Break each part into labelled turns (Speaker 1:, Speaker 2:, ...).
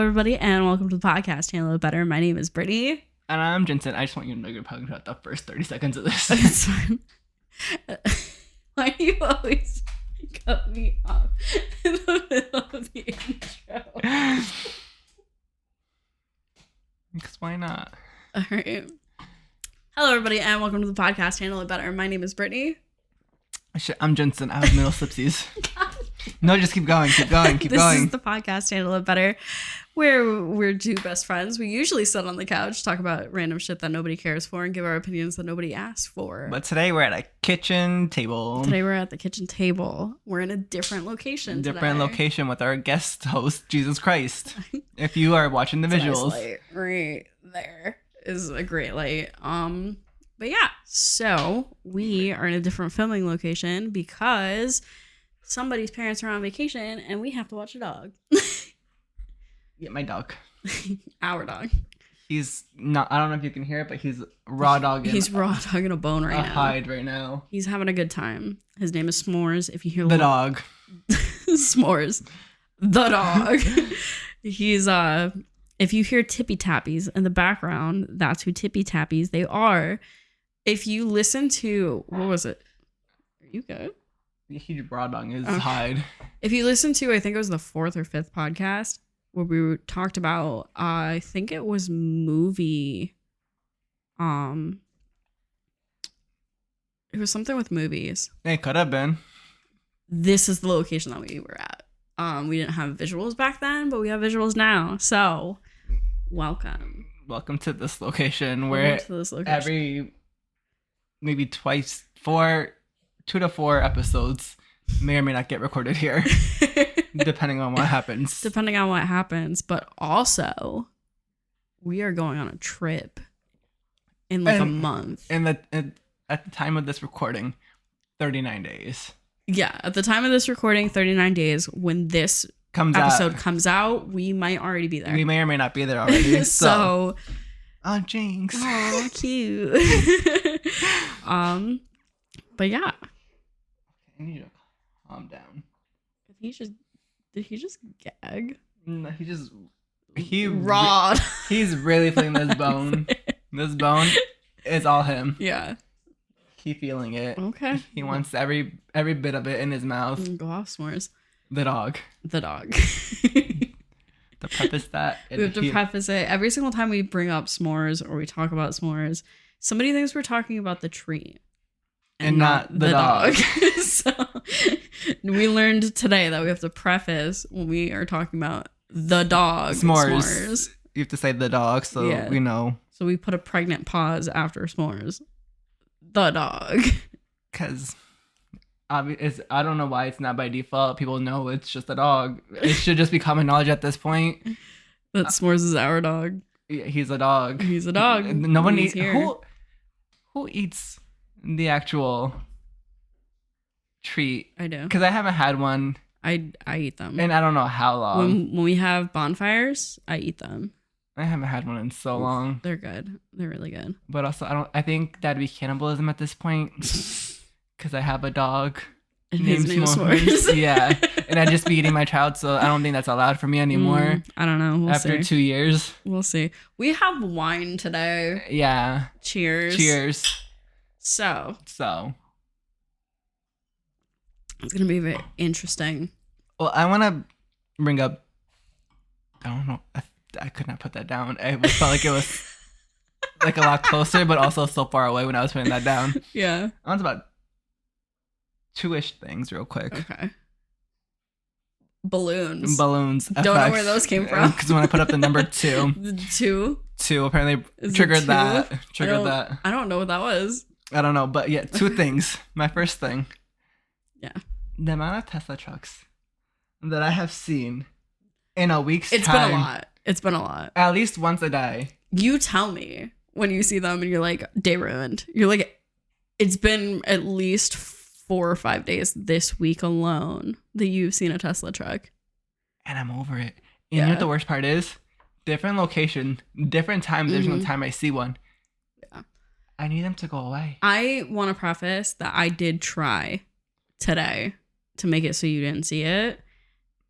Speaker 1: everybody, and welcome to the podcast, Handle It Better. My name is Brittany.
Speaker 2: And I'm Jensen. I just want you to know you're talking about the first 30 seconds of this.
Speaker 1: It's fine. Why do you always cut me off in the middle of the intro?
Speaker 2: Because why not?
Speaker 1: All right. Hello, everybody, and welcome to the podcast, Handle It Better. My name is Brittany.
Speaker 2: Shit, I'm Jensen. I have middle slipsies. No, just keep going. Keep going. Keep going.
Speaker 1: This is the podcast, Handle It Better, where we're two best friends. We usually sit on the couch, talk about random shit that nobody cares for, and give our opinions that nobody asked for.
Speaker 2: But today we're at a kitchen table.
Speaker 1: Today we're at the kitchen table. We're in a different location
Speaker 2: Different
Speaker 1: today.
Speaker 2: location with our guest host, Jesus Christ. If you are watching the visuals.
Speaker 1: Light right there is a great light. But yeah, so we are in a different filming location because somebody's parents are on vacation and we have to watch a dog.
Speaker 2: Yeah, my dog.
Speaker 1: Our dog.
Speaker 2: He's not, I don't know if you can hear it, but he's raw dogging.
Speaker 1: He's raw dogging a bone right
Speaker 2: a
Speaker 1: now.
Speaker 2: hide right now.
Speaker 1: He's having a good time. His name is S'mores. If you hear
Speaker 2: The dog.
Speaker 1: S'mores. The dog. He's if you hear tippy tappies in the background, that's who tippy tappies they are. If you listen to, what was it? Are you good?
Speaker 2: He's raw dogging his
Speaker 1: Okay.
Speaker 2: hide.
Speaker 1: If you listen to, I think it was the 4th or 5th podcast where we talked about, I think it was movie. It was something with movies.
Speaker 2: It could have been.
Speaker 1: This is the location that we were at. We didn't have visuals back then, but we have visuals now. So, welcome.
Speaker 2: Welcome to this location where
Speaker 1: Welcome to this location.
Speaker 2: every maybe 2 to 4 episodes may or may not get recorded here, depending on what happens.
Speaker 1: Depending on what happens, but also we are going on a trip in like a month.
Speaker 2: And at the time of this recording, 39 days
Speaker 1: Yeah, at the time of this recording, 39 days. When this
Speaker 2: comes
Speaker 1: episode
Speaker 2: out.
Speaker 1: Comes out, we might already be there.
Speaker 2: We may or may not be there already.
Speaker 1: So,
Speaker 2: oh, jinx.
Speaker 1: oh, cute. But yeah,
Speaker 2: I need you to calm down.
Speaker 1: Did he just gag?
Speaker 2: No, he's really feeling this bone. This bone is all him.
Speaker 1: Yeah.
Speaker 2: He feeling it.
Speaker 1: Okay.
Speaker 2: He wants every bit of it in his mouth.
Speaker 1: Go off, S'mores.
Speaker 2: The dog.
Speaker 1: The dog.
Speaker 2: To preface that.
Speaker 1: We have to preface it. Every single time we bring up s'mores or we talk about s'mores, somebody thinks we're talking about the tree.
Speaker 2: And not the dog.
Speaker 1: So we learned today that we have to preface when we are talking about the dog.
Speaker 2: S'mores. You have to say the dog so
Speaker 1: Yeah.
Speaker 2: we know.
Speaker 1: So we put a pregnant pause after s'mores. The dog.
Speaker 2: Because I don't know why it's not by default. People know it's just a dog. It should just be common knowledge at this point.
Speaker 1: That s'mores is our dog.
Speaker 2: He's a dog.
Speaker 1: He's a dog.
Speaker 2: No one
Speaker 1: He's
Speaker 2: eats.
Speaker 1: here.
Speaker 2: Who eats the actual treat?
Speaker 1: I do.
Speaker 2: Because I haven't had one,
Speaker 1: I eat them.
Speaker 2: and I don't know how long.
Speaker 1: When we have bonfires, I eat them.
Speaker 2: I haven't had one in so long.
Speaker 1: They're good. They're really good.
Speaker 2: But also, I think that'd be cannibalism at this point. Because I have a dog.
Speaker 1: And his
Speaker 2: named
Speaker 1: name is
Speaker 2: S'mores.
Speaker 1: S'mores.
Speaker 2: Yeah. And I'd just be eating my child, so I don't think that's allowed for me anymore.
Speaker 1: I don't know. We'll
Speaker 2: after
Speaker 1: see.
Speaker 2: 2 years.
Speaker 1: We'll see. We have wine today.
Speaker 2: Yeah.
Speaker 1: Cheers.
Speaker 2: Cheers.
Speaker 1: So
Speaker 2: So.
Speaker 1: it's gonna be very interesting.
Speaker 2: Well, I want to bring up. I don't know. I could not put that down. Felt like it was like a lot closer, but also so far away when I was putting that down.
Speaker 1: Yeah.
Speaker 2: I want about 2-ish things real quick.
Speaker 1: Okay. Balloons.
Speaker 2: Balloons.
Speaker 1: Don't know where those came from.
Speaker 2: Because when I put up the number 2,
Speaker 1: The 2.
Speaker 2: 2 apparently
Speaker 1: Is it
Speaker 2: triggered
Speaker 1: 2?
Speaker 2: that. Triggered that.
Speaker 1: I don't know what that was.
Speaker 2: I don't know, but yeah, 2 things. My first thing.
Speaker 1: Yeah.
Speaker 2: The amount of Tesla trucks that I have seen in a week's
Speaker 1: It's
Speaker 2: time.
Speaker 1: been a lot. It's been a lot.
Speaker 2: At least once a day.
Speaker 1: You tell me when you see them and you're like, day ruined. You're like, it's been at least 4 or 5 days this week alone that you've seen a Tesla truck.
Speaker 2: And I'm over it. And
Speaker 1: Yeah.
Speaker 2: you know what the worst part is? Different location, different time, every single time I see one.
Speaker 1: Yeah.
Speaker 2: I need them to go away.
Speaker 1: I want to preface that I did try today to make it so you didn't see it.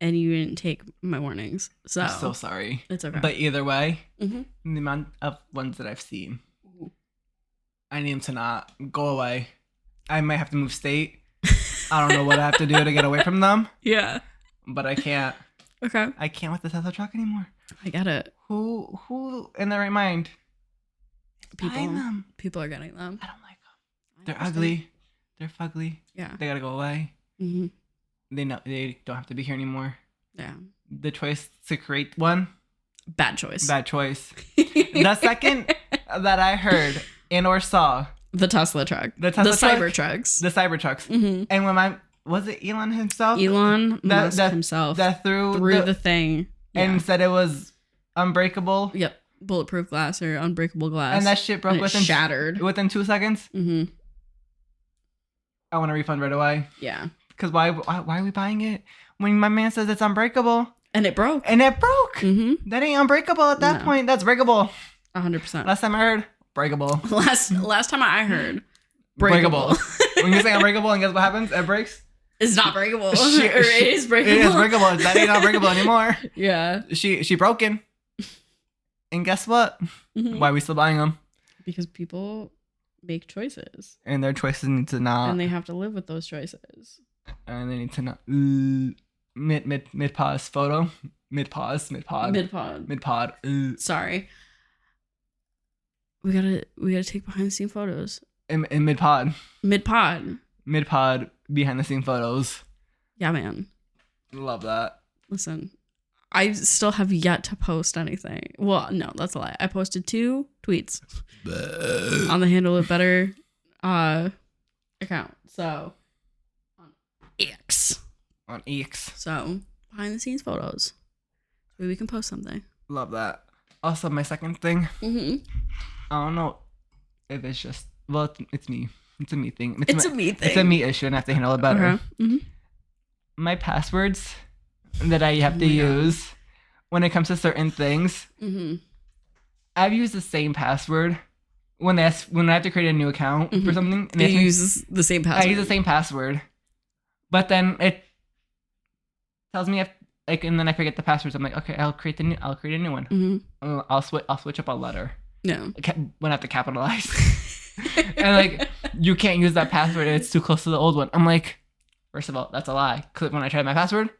Speaker 1: and you didn't take my warnings. So
Speaker 2: I'm so sorry.
Speaker 1: it's okay.
Speaker 2: But either way,
Speaker 1: hmm
Speaker 2: the amount of ones that I've seen, I need them to not go away. I might have to move state. I don't know what I have to do to get away from them,
Speaker 1: Yeah.
Speaker 2: but I can't.
Speaker 1: Okay.
Speaker 2: I can't with the Tesla truck anymore.
Speaker 1: I get it.
Speaker 2: Who in their right mind? Buying
Speaker 1: People
Speaker 2: them.
Speaker 1: people are getting them.
Speaker 2: I don't like them. They're ugly. They're fugly.
Speaker 1: Yeah.
Speaker 2: They gotta go away.
Speaker 1: hmm
Speaker 2: They don't have to be here anymore.
Speaker 1: Yeah.
Speaker 2: The choice to create one,
Speaker 1: Bad choice.
Speaker 2: bad choice. The second that I heard and or saw
Speaker 1: The Tesla truck.
Speaker 2: The Tesla truck?
Speaker 1: Cybertrucks.
Speaker 2: the Cybertrucks,
Speaker 1: hmm
Speaker 2: and when was it Elon himself
Speaker 1: Elon Musk
Speaker 2: that-
Speaker 1: himself
Speaker 2: that threw
Speaker 1: the thing.
Speaker 2: and
Speaker 1: Yeah.
Speaker 2: said it was unbreakable,
Speaker 1: Yep. Bulletproof glass or unbreakable glass.
Speaker 2: and that shit broke
Speaker 1: And it
Speaker 2: within
Speaker 1: shattered.
Speaker 2: within 2 seconds.
Speaker 1: hmm
Speaker 2: I want a refund right away.
Speaker 1: Yeah.
Speaker 2: Because why are we buying it when my man says it's unbreakable
Speaker 1: And it broke.
Speaker 2: and it broke?
Speaker 1: hmm
Speaker 2: That ain't unbreakable at that
Speaker 1: No.
Speaker 2: point. That's breakable.
Speaker 1: 100%.
Speaker 2: Last time I heard, breakable.
Speaker 1: Last time I heard,
Speaker 2: Breakable.
Speaker 1: breakable.
Speaker 2: When you say unbreakable, and guess what happens? It breaks.
Speaker 1: It's not breakable.
Speaker 2: Shit,
Speaker 1: or it is breakable.
Speaker 2: It is breakable. That ain't not breakable anymore.
Speaker 1: Yeah.
Speaker 2: She broken. And guess what?
Speaker 1: Mhm.
Speaker 2: Why are we still buying them?
Speaker 1: Because people make choices
Speaker 2: And their choices need to not.
Speaker 1: and they have to live with those choices.
Speaker 2: And they need to not. Mid pause photo. Mid pod.
Speaker 1: Mid pod. Sorry. We gotta take behind the scene photos.
Speaker 2: In mid pod.
Speaker 1: Mid pod.
Speaker 2: Mid pod behind the scene photos.
Speaker 1: Yeah, man.
Speaker 2: Love that.
Speaker 1: Listen, I still have yet to post anything. Well, no, that's a lie. I posted 2 tweets on the Handle It Better account. So on X.
Speaker 2: On X.
Speaker 1: So behind the scenes photos. Maybe we can post something.
Speaker 2: Love that. Also, my second thing.
Speaker 1: Mm-hmm.
Speaker 2: I don't know if it's just. Well, it's me. It's a me thing.
Speaker 1: It's a me thing.
Speaker 2: It's a me issue, and I have to handle it better.
Speaker 1: Okay. Mm-hmm.
Speaker 2: My passwords that I have to
Speaker 1: my God.
Speaker 2: use when it comes to certain things,
Speaker 1: Mm-hmm.
Speaker 2: I've used the same password when I have to create a new account for
Speaker 1: Mhm.
Speaker 2: something. And
Speaker 1: You
Speaker 2: they ask me-
Speaker 1: use the same password.
Speaker 2: I use the same password, but then it tells me and then I forget the passwords. I'm like, okay, I'll create a new one.
Speaker 1: Mm-hmm.
Speaker 2: I'll switch up a letter.
Speaker 1: No.
Speaker 2: When I have to capitalize. And like, you can't use that password. It's too close to the old one. I'm like, first of all, that's a lie. Because when I tried my password,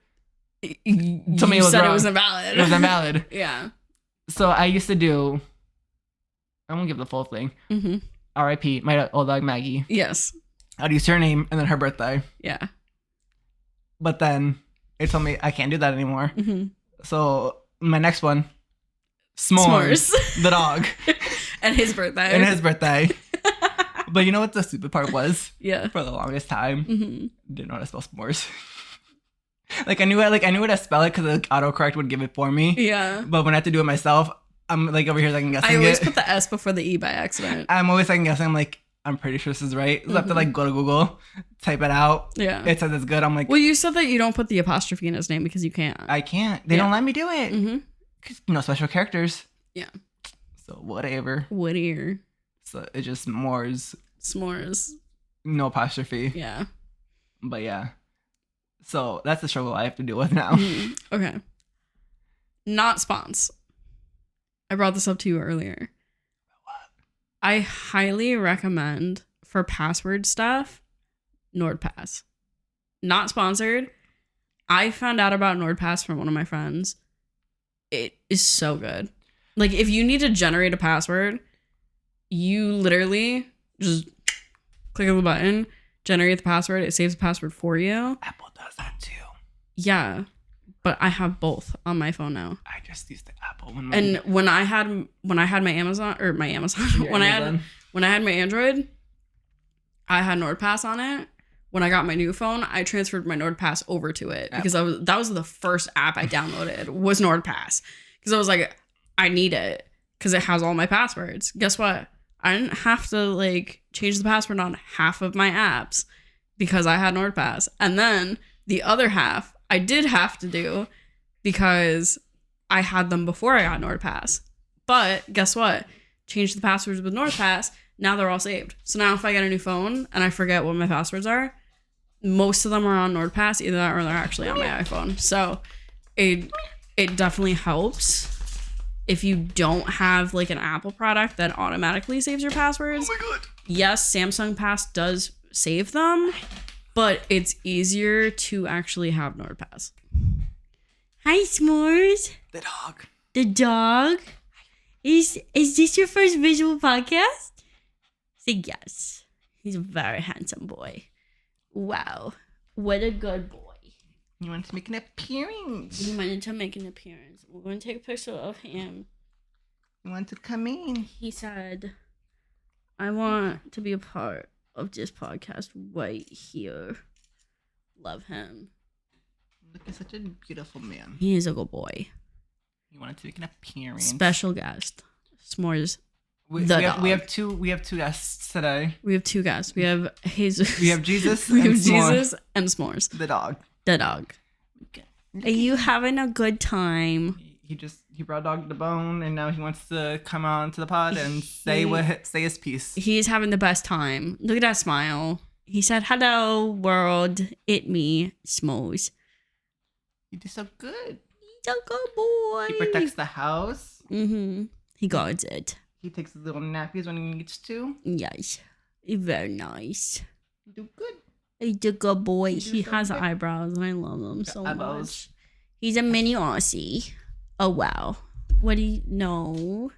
Speaker 1: You
Speaker 2: Told me it was
Speaker 1: said
Speaker 2: wrong.
Speaker 1: it was invalid.
Speaker 2: it was invalid.
Speaker 1: Yeah.
Speaker 2: So I used to do. I won't give the full thing.
Speaker 1: Mm-hmm.
Speaker 2: R.I.P. My old dog Maggie.
Speaker 1: Yes.
Speaker 2: I'd use her name and then her birthday.
Speaker 1: Yeah.
Speaker 2: But then it told me I can't do that anymore.
Speaker 1: Mm-hmm.
Speaker 2: So my next one, S'mores, the dog,
Speaker 1: And his birthday.
Speaker 2: and his birthday. But you know what the stupid part was?
Speaker 1: Yeah.
Speaker 2: For the longest time,
Speaker 1: Mm-hmm.
Speaker 2: didn't know how to spell s'mores. I knew how to spell it because the autocorrect would give it for me.
Speaker 1: Yeah.
Speaker 2: But when I had to do it myself, I'm like over here second guessing
Speaker 1: I always
Speaker 2: it.
Speaker 1: put the S before the E by accident.
Speaker 2: I'm always second guessing. I'm like, I'm pretty sure this is right. So I have to like go to Google, type it out.
Speaker 1: Yeah.
Speaker 2: It says it's good. I'm like,
Speaker 1: Well, you said that you don't put the apostrophe in his name because you can't.
Speaker 2: I can't. They
Speaker 1: Yeah.
Speaker 2: don't let me do it.
Speaker 1: Mm-hmm.
Speaker 2: 'Cause, special characters.
Speaker 1: Yeah.
Speaker 2: So whatever.
Speaker 1: Whittier.
Speaker 2: So it's just S'mores,
Speaker 1: S'mores.
Speaker 2: no apostrophe.
Speaker 1: Yeah.
Speaker 2: But yeah. So that's the struggle I have to deal with now.
Speaker 1: Mhm. Okay. Not spons. I brought this up to you earlier. I highly recommend for password stuff NordPass. Not sponsored. I found out about NordPass from one of my friends. It is so good. Like if you need to generate a password, you literally just click on the button, generate the password, it saves the password for you.
Speaker 2: Apple does that too.
Speaker 1: Yeah. But I have both on my phone now.
Speaker 2: I just use the Apple one.
Speaker 1: And when I had my Amazon
Speaker 2: Your
Speaker 1: when
Speaker 2: Amazon.
Speaker 1: I had my Android, I had NordPass on it. When I got my new phone, I transferred my NordPass over to it because that was the first app I downloaded was NordPass because I was like, I need it because it has all my passwords. Guess what? I didn't have to like change the password on half of my apps because I had NordPass, and then the other half I did have to do because I had them before I got NordPass. But guess what? Changed the passwords with NordPass. Now they're all saved. So now if I get a new phone and I forget what my passwords are, most of them are on NordPass, either that or they're actually on my iPhone. So it definitely helps. If you don't have like an Apple product that automatically saves your passwords.
Speaker 2: Oh my god.
Speaker 1: Yes, Samsung Pass does save them, but it's easier to actually have NordPass. Hi, S'mores.
Speaker 2: The dog.
Speaker 1: The dog. Is this your first visual podcast? Say yes. He's a very handsome boy. Wow. What a good boy.
Speaker 2: He wanted to make an appearance.
Speaker 1: He wanted to make an appearance. We're going to take a picture of him.
Speaker 2: He wanted to come in.
Speaker 1: He said, I want to be a part of this podcast right here. Love him.
Speaker 2: Look at such a beautiful man.
Speaker 1: He is a good boy.
Speaker 2: He wanted to make an appearance.
Speaker 1: Special guest. S'mores.
Speaker 2: We have two guests today.
Speaker 1: We have two guests. We have Jesus.
Speaker 2: We have Jesus
Speaker 1: We
Speaker 2: and
Speaker 1: have
Speaker 2: S'more.
Speaker 1: Jesus and S'mores.
Speaker 2: The dog.
Speaker 1: The dog. Are you having a good time?
Speaker 2: He brought dog to the bone, and now he wants to come on to the pod and say his piece.
Speaker 1: He's having the best time. Look at that smile. He said, "Hello, world. It me, S'mores."
Speaker 2: He did so good.
Speaker 1: He's a good boy.
Speaker 2: He protects the house.
Speaker 1: Mm-hmm. He guards it.
Speaker 2: He takes his little nappies when he needs to.
Speaker 1: Yes. Very nice.
Speaker 2: You do good.
Speaker 1: He's a good boy.
Speaker 2: He
Speaker 1: He
Speaker 2: so
Speaker 1: has
Speaker 2: good.
Speaker 1: eyebrows, and I love them so
Speaker 2: Eyebrows.
Speaker 1: much. He's a mini Aussie. Oh, wow. What do you know?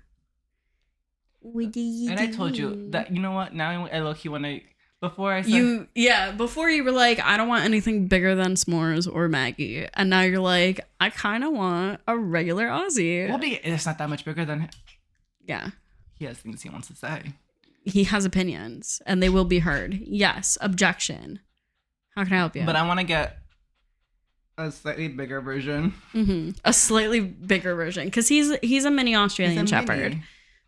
Speaker 1: What do you
Speaker 2: And I told you that, you know what? Now I look, when I, before I said,
Speaker 1: before you were like, I don't want anything bigger than S'mores or Maggie. And now you're like, I kind of want a regular Aussie.
Speaker 2: well, it's not that much bigger than him.
Speaker 1: Yeah.
Speaker 2: He has things he wants to say.
Speaker 1: He has opinions, and they will be heard. Yes. Objection. How can I help you?
Speaker 2: But I want to get a slightly bigger version.
Speaker 1: Mm-hmm. A slightly bigger version, because he's a mini Australian
Speaker 2: He's a
Speaker 1: Shepherd.
Speaker 2: mini.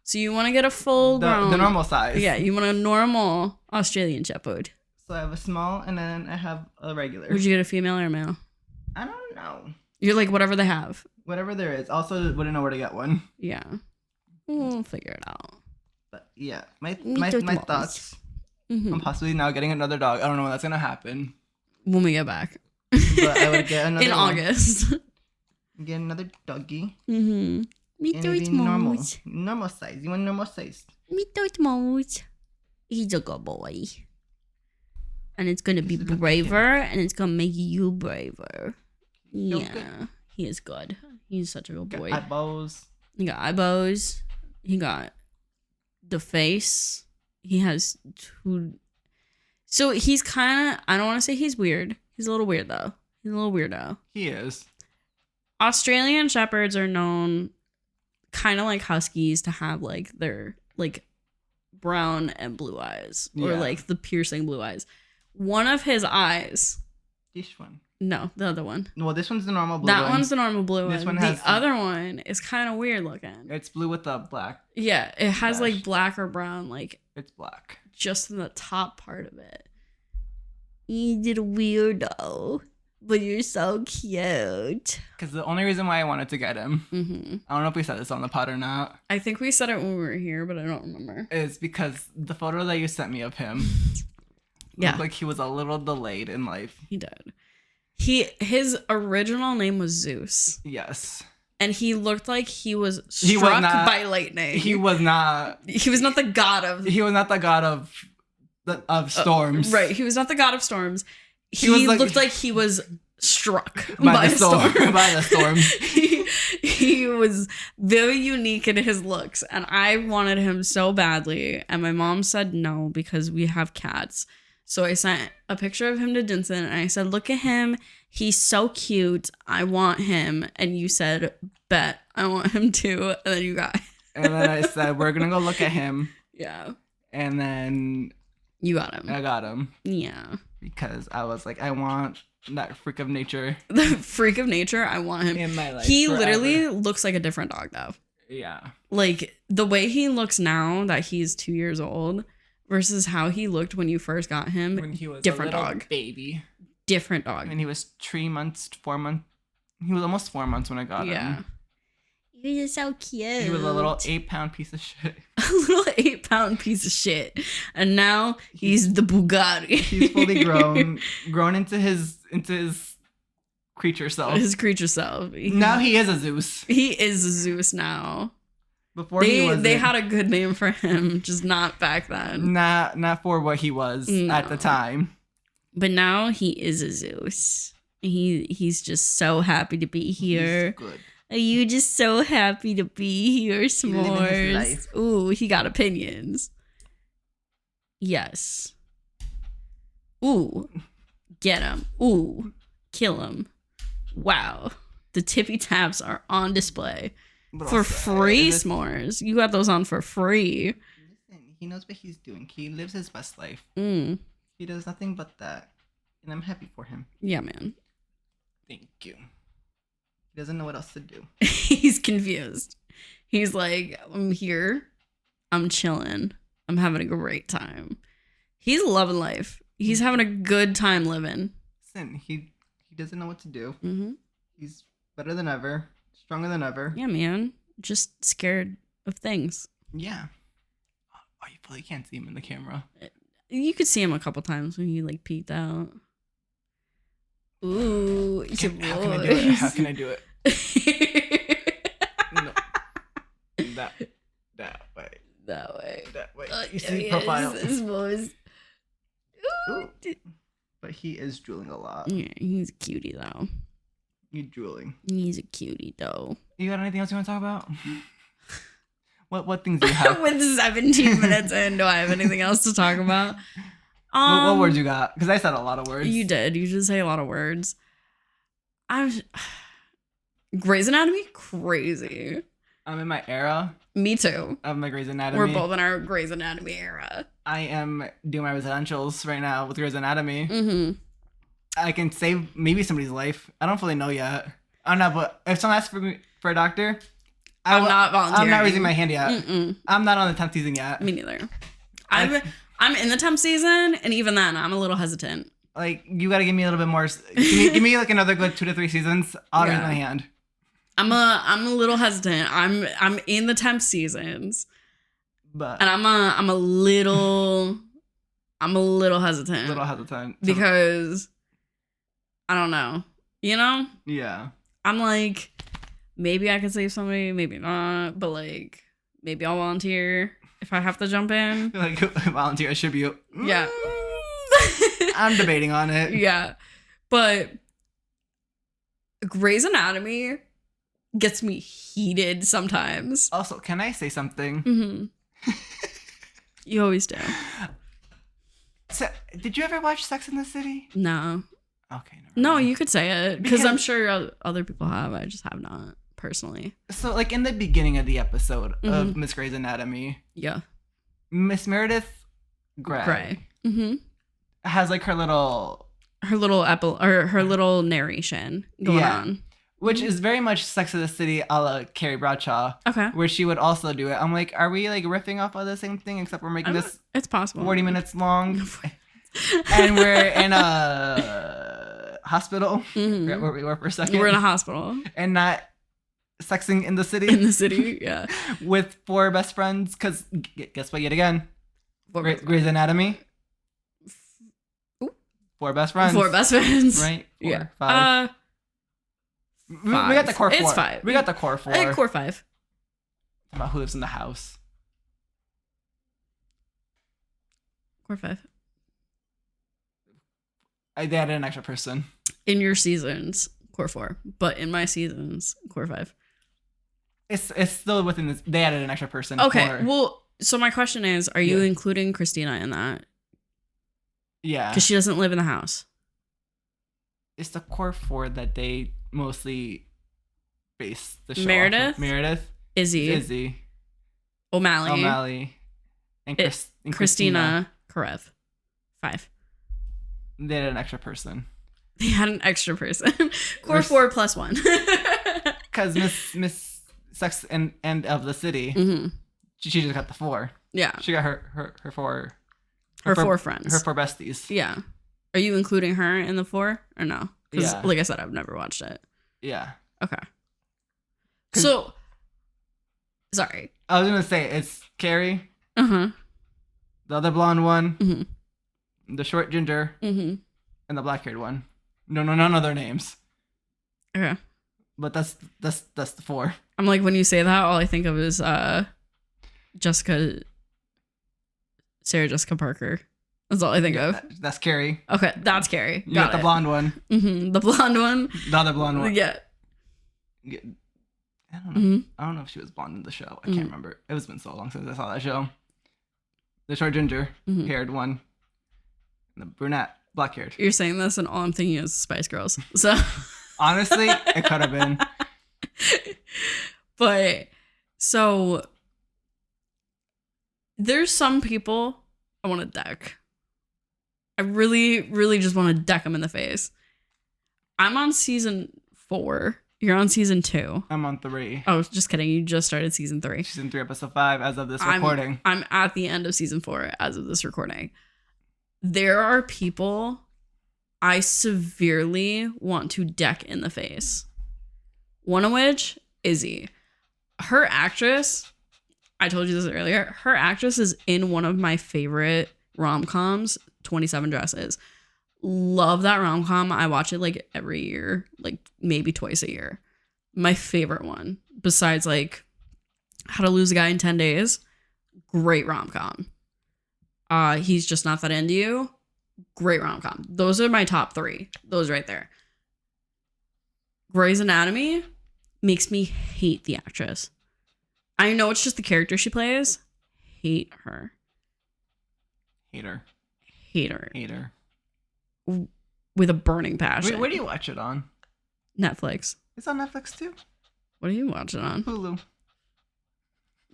Speaker 1: So you want to get a full grown,
Speaker 2: The normal size.
Speaker 1: Yeah, you want a normal Australian Shepherd.
Speaker 2: So I have a small, and then I have a regular.
Speaker 1: Would you get a female or a male?
Speaker 2: I don't know.
Speaker 1: You're like whatever they have.
Speaker 2: Whatever there is. Also, wouldn't know where to get one.
Speaker 1: Yeah, we'll figure it out.
Speaker 2: But yeah, my
Speaker 1: Meatballs.
Speaker 2: thoughts
Speaker 1: Mm-hmm.
Speaker 2: on possibly now getting another dog. I don't know when that's gonna happen.
Speaker 1: When we get back.
Speaker 2: But I would get another
Speaker 1: in
Speaker 2: one.
Speaker 1: August.
Speaker 2: Get another doggy.
Speaker 1: Mm-hmm. Me
Speaker 2: And
Speaker 1: too,
Speaker 2: it'd
Speaker 1: it's
Speaker 2: be normal.
Speaker 1: S'mores.
Speaker 2: Normal size. You want normal size?
Speaker 1: Me too, it's S'mores. He's a good boy. And it's gonna be
Speaker 2: He's a good
Speaker 1: braver, and it's gonna make you braver.
Speaker 2: Feels
Speaker 1: Yeah,
Speaker 2: good.
Speaker 1: he is good. He's such a good
Speaker 2: Got
Speaker 1: boy.
Speaker 2: eyeballs.
Speaker 1: He got eyebrows. He got the face. He has two. So he's kind of, I don't want to say he's weird. He's a little weird though. He's a little weirdo.
Speaker 2: He is.
Speaker 1: Australian Shepherds are known kind of like Huskies to have like their like brown and blue eyes, or
Speaker 2: Yeah.
Speaker 1: like the piercing blue eyes. One of his eyes,
Speaker 2: This one.
Speaker 1: no, the other one.
Speaker 2: Well, this one's the normal blue
Speaker 1: That
Speaker 2: one.
Speaker 1: one's the normal blue
Speaker 2: This
Speaker 1: one.
Speaker 2: one has
Speaker 1: The
Speaker 2: the-
Speaker 1: other one is kind of weird looking.
Speaker 2: It's blue with the black.
Speaker 1: Yeah, it has like
Speaker 2: Dash.
Speaker 1: black or brown, like
Speaker 2: It's black.
Speaker 1: just in the top part of it. You did a weirdo, but you're so cute.
Speaker 2: Because the only reason why I wanted to get him,
Speaker 1: Mm-hmm.
Speaker 2: I don't know if we said this on the pod or not,
Speaker 1: I think we said it when we were here, but I don't remember.
Speaker 2: is because the photo that you sent me of him
Speaker 1: Yeah.
Speaker 2: looked like he was a little delayed in life.
Speaker 1: He did. His original name was Zeus,
Speaker 2: Yes.
Speaker 1: and he looked like he was
Speaker 2: He was
Speaker 1: struck
Speaker 2: not-
Speaker 1: by lightning.
Speaker 2: He was not.
Speaker 1: He was not the god of
Speaker 2: He was not the god of storms.
Speaker 1: right. He was not the god of storms. He
Speaker 2: was like-
Speaker 1: looked like he was struck
Speaker 2: By the
Speaker 1: a
Speaker 2: storm.
Speaker 1: storm.
Speaker 2: By the storm.
Speaker 1: he was very unique in his looks, and I wanted him so badly, and my mom said no because we have cats. So I sent a picture of him to Dinson, and I said, look at him, he's so cute, I want him. And you said, bet, I want him too. And then you got
Speaker 2: And then I said, we're gonna go look at him.
Speaker 1: yeah,
Speaker 2: And then
Speaker 1: you got him.
Speaker 2: I got him
Speaker 1: Yeah.
Speaker 2: because I was like, I want that freak of nature
Speaker 1: The freak of nature, I want him.
Speaker 2: in my life.
Speaker 1: He
Speaker 2: forever.
Speaker 1: literally looks like a different dog though.
Speaker 2: Yeah.
Speaker 1: Like the way he looks now that he's 2 years old versus how he looked when you first got him.
Speaker 2: When he was
Speaker 1: different
Speaker 2: a little
Speaker 1: dog.
Speaker 2: baby.
Speaker 1: Different dog.
Speaker 2: And he was 3 months, 4 months. He was almost 4 months when I got
Speaker 1: Yeah.
Speaker 2: him.
Speaker 1: You're just so cute.
Speaker 2: He was a little 8-pound piece of shit.
Speaker 1: A little 8-pound piece of shit. And now he's the Bugatti.
Speaker 2: He's fully grown into his creature self.
Speaker 1: His creature self.
Speaker 2: Now he is a Zeus.
Speaker 1: He is a Zeus now.
Speaker 2: Before they
Speaker 1: had a good name for him, just not back then.
Speaker 2: Not for what he was at the time.
Speaker 1: But now he is a Zeus. He's just so happy to be here.
Speaker 2: He's good.
Speaker 1: Are you just so happy to be here, S'mores? Ooh, he got opinions. Yes. Ooh, get him. Ooh, kill him. Wow. The tippy taps are on display. For free, S'mores. You got those on for free.
Speaker 2: Listen, he knows what he's doing. He lives his best life.
Speaker 1: Mm.
Speaker 2: He does nothing but that. And I'm happy for him.
Speaker 1: Yeah, man.
Speaker 2: Thank you. He doesn't know what else to do.
Speaker 1: He's confused. He's like, I'm here. I'm chilling. I'm having a great time. He's loving life. He's having a good time living.
Speaker 2: Listen, he doesn't know what to do.
Speaker 1: Mm-hmm.
Speaker 2: He's better than ever. Stronger than ever.
Speaker 1: Yeah, man. Just scared of things.
Speaker 2: Yeah. Oh, you probably can't see him in the camera.
Speaker 1: You could see him a couple times when he like peeked out. Ooh,
Speaker 2: How can I do it? How can I do it? No. That way.
Speaker 1: That way.
Speaker 2: That way. You see profile.
Speaker 1: Ooh.
Speaker 2: But he is drooling a lot.
Speaker 1: Yeah, he's a cutie though.
Speaker 2: You're drooling.
Speaker 1: He's a cutie though.
Speaker 2: You got anything else you want to talk about? What things do you have?
Speaker 1: With 17 minutes in, do I have anything else to talk about?
Speaker 2: What words you got? Because I said a lot of words.
Speaker 1: You did. You did say a lot of words. Grey's Anatomy? Crazy.
Speaker 2: I'm in my era.
Speaker 1: Me too.
Speaker 2: Of my Grey's Anatomy.
Speaker 1: We're both in our Grey's Anatomy era.
Speaker 2: I am doing my residentials right now with Grey's Anatomy.
Speaker 1: Mm-hmm.
Speaker 2: I can save maybe somebody's life. I don't fully know yet. I don't know, but if someone asks for a doctor,
Speaker 1: I'm not volunteering.
Speaker 2: I'm not raising my hand yet.
Speaker 1: Mm-mm.
Speaker 2: I'm not on the 10th season yet.
Speaker 1: Me neither. I'm in the 10th season, and even then, I'm a little hesitant.
Speaker 2: Like, you gotta give me a little bit more. Give me like another good 2 to 3 seasons. I'll raise my hand.
Speaker 1: I'm a little hesitant. I'm in the 10th seasons,
Speaker 2: but
Speaker 1: and I'm a little hesitant.
Speaker 2: Little hesitant
Speaker 1: because I don't know. You know?
Speaker 2: Yeah.
Speaker 1: I'm like, maybe I can save somebody, maybe not, but like, maybe I'll volunteer if I have to jump in.
Speaker 2: Like, volunteer tribute.
Speaker 1: Yeah.
Speaker 2: I'm debating on it.
Speaker 1: Yeah. But Grey's Anatomy gets me heated sometimes.
Speaker 2: Also, can I say something?
Speaker 1: Mm-hmm. You always do.
Speaker 2: So, did you ever watch Sex in the City?
Speaker 1: No.
Speaker 2: Okay.
Speaker 1: No, you could say it because I'm sure other people have. I just have not personally.
Speaker 2: So, like in the beginning of the episode of Miss Grey's Anatomy,
Speaker 1: yeah,
Speaker 2: Miss Meredith Grey has like her little
Speaker 1: narration going on,
Speaker 2: which is very much Sex of the City a la Carrie Bradshaw.
Speaker 1: Okay,
Speaker 2: where she would also do it. I'm like, are we like riffing off of the same thing except we're making this?
Speaker 1: It's possible
Speaker 2: 40 minutes long, and we're in a hospital where we were for a second.
Speaker 1: We're in a hospital
Speaker 2: and not sexing in the city.
Speaker 1: In the city, yeah,
Speaker 2: with 4 best friends. Because guess what? Yet again, Grey's Anatomy. 4 best friends.
Speaker 1: 4 best friends.
Speaker 2: Right? 4,
Speaker 1: yeah.
Speaker 2: 5. We got the core 4.
Speaker 1: It's 5.
Speaker 2: We got the core 4.
Speaker 1: Core 5.
Speaker 2: About who lives in the house.
Speaker 1: Core 5.
Speaker 2: They added an extra person.
Speaker 1: In your seasons, core 4. But in my seasons, core 5.
Speaker 2: It's still within this. They added an extra person.
Speaker 1: Okay. Well, so my question is, are you including Christina in that?
Speaker 2: Yeah.
Speaker 1: Because she doesn't live in the house.
Speaker 2: It's the core 4 that they mostly base the show
Speaker 1: Meredith?
Speaker 2: off of. Meredith.
Speaker 1: Izzy. O'Malley.
Speaker 2: And
Speaker 1: Christina. Karev. 5.
Speaker 2: They had an extra person.
Speaker 1: They had an extra person. Core 4 plus 1.
Speaker 2: Because Miss Sex and of the City, she just got the 4.
Speaker 1: Yeah.
Speaker 2: She got her 4.
Speaker 1: Her 4 friends.
Speaker 2: Her 4 besties.
Speaker 1: Yeah. Are you including her in the 4 or no? Because, like I said, I've never watched it.
Speaker 2: Yeah.
Speaker 1: Okay. So, Sorry.
Speaker 2: I was gonna say it's Carrie,
Speaker 1: Uh-huh.
Speaker 2: the other blonde one,
Speaker 1: Mm-hmm.
Speaker 2: the short ginger,
Speaker 1: Mm-hmm.
Speaker 2: and the black-haired one. No, none of their names.
Speaker 1: Okay.
Speaker 2: But that's the 4.
Speaker 1: I'm like, when you say that, all I think of is Sarah Jessica Parker. That's all I think of.
Speaker 2: That's Carrie.
Speaker 1: Okay, that's Carrie.
Speaker 2: You got the blonde one.
Speaker 1: Mm-hmm. The blonde one.
Speaker 2: The other blonde one.
Speaker 1: Yeah.
Speaker 2: I don't know.
Speaker 1: Mm-hmm.
Speaker 2: I don't know if she was blonde in the show. I can't remember. It was been so long since I saw that show. The short ginger haired one. And the brunette, black haired.
Speaker 1: You're saying this, and all I'm thinking is Spice Girls. So
Speaker 2: honestly, it could have been.
Speaker 1: But so there's some people I want to deck. I really, really just want to deck them in the face. I'm on season 4. You're on season 2.
Speaker 2: I'm on 3.
Speaker 1: Oh, just kidding. You just started season 3.
Speaker 2: Season 3, episode 5, as of this recording.
Speaker 1: I'm at the end of season 4 as of this recording. There are people I severely want to deck in the face. One of which, Izzy. Her actress, I told you this earlier, her actress is in one of my favorite rom-coms, 27 Dresses. Love that rom-com. I watch it like every year, like maybe twice a year. My favorite one, besides like How to Lose a Guy in 10 Days. Great rom-com. He's Just Not That Into You. Great rom-com. Those are my top 3. Those right there. Grey's Anatomy makes me hate the actress. I know it's just the character she plays. Hate her.
Speaker 2: Hate her.
Speaker 1: Hate her.
Speaker 2: Hate her.
Speaker 1: With a burning passion.
Speaker 2: Where do you watch it on?
Speaker 1: Netflix.
Speaker 2: It's on Netflix too.
Speaker 1: What are you watching on?
Speaker 2: Hulu.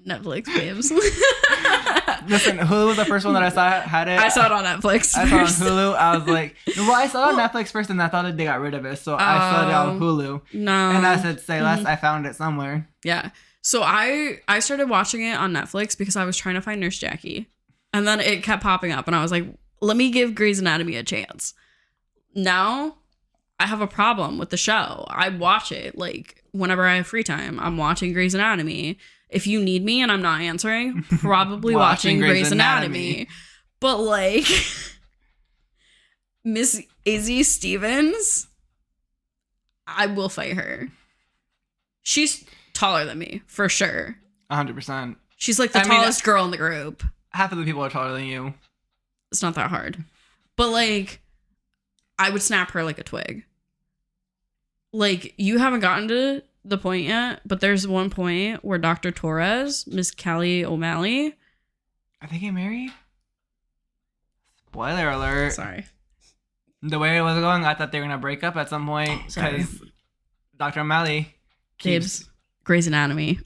Speaker 1: Netflix, babes.
Speaker 2: Listen, Hulu was the first one that I saw had it.
Speaker 1: I saw it on Netflix.
Speaker 2: I saw it on Hulu. I was like, well, I saw it on Netflix first, and I thought that they got rid of it, so I saw it on Hulu.
Speaker 1: No.
Speaker 2: And I said, say less. I found it somewhere.
Speaker 1: Yeah. So I started watching it on Netflix because I was trying to find Nurse Jackie, and then it kept popping up, and I was like, let me give Grey's Anatomy a chance. Now I have a problem with the show. I watch it like whenever I have free time. I'm watching Grey's Anatomy. If you need me and I'm not answering, probably watching Grey's Anatomy. But like Miss Izzy Stevens, I will fight her. She's taller than me, for sure.
Speaker 2: 100%.
Speaker 1: She's like the tallest girl in the group.
Speaker 2: Half of the people are taller than you.
Speaker 1: It's not that hard. But like, I would snap her like a twig. Like, you haven't gotten to the point yet, but there's one point where Dr. Torres, Miss Callie O'Malley.
Speaker 2: Are they getting married? Spoiler alert.
Speaker 1: Sorry.
Speaker 2: The way it was going, I thought they were going to break up at some point. Because Dr. O'Malley keeps...
Speaker 1: Babes, Grey's Anatomy.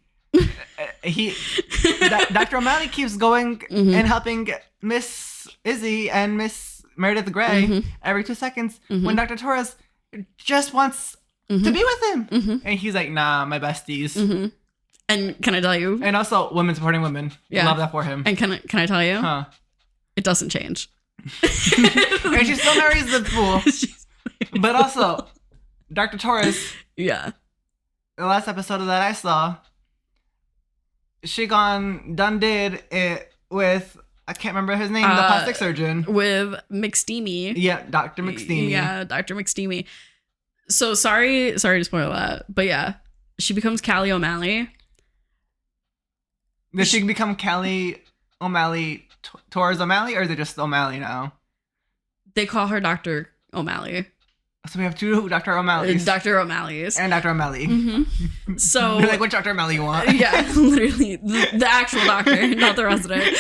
Speaker 2: Dr. O'Malley keeps going and helping Miss Izzy and Miss Meredith Grey every 2 seconds when Dr. Torres just wants to be with him. And he's like, nah, my besties.
Speaker 1: And can I tell you?
Speaker 2: And also women supporting women. Yeah. Love that for him.
Speaker 1: And can I tell you? Huh. It doesn't change.
Speaker 2: And she still marries the fool. But also, Dr. Torres.
Speaker 1: Yeah.
Speaker 2: The last episode of that I saw, she done did it with, I can't remember his name, the plastic surgeon.
Speaker 1: With McSteamy.
Speaker 2: Yeah, Dr. McSteamy.
Speaker 1: Yeah, Dr. McSteamy. So sorry to spoil that, but yeah, she becomes Callie O'Malley.
Speaker 2: Does she become Callie O'Malley, Torres O'Malley, or is it just O'Malley now?
Speaker 1: They call her Dr. O'Malley.
Speaker 2: So we have 2 Dr. O'Malleys.
Speaker 1: Dr. O'Malleys.
Speaker 2: And Dr. O'Malley.
Speaker 1: So
Speaker 2: you're like, which Dr. O'Malley you want?
Speaker 1: Yeah, literally the actual doctor, not the resident.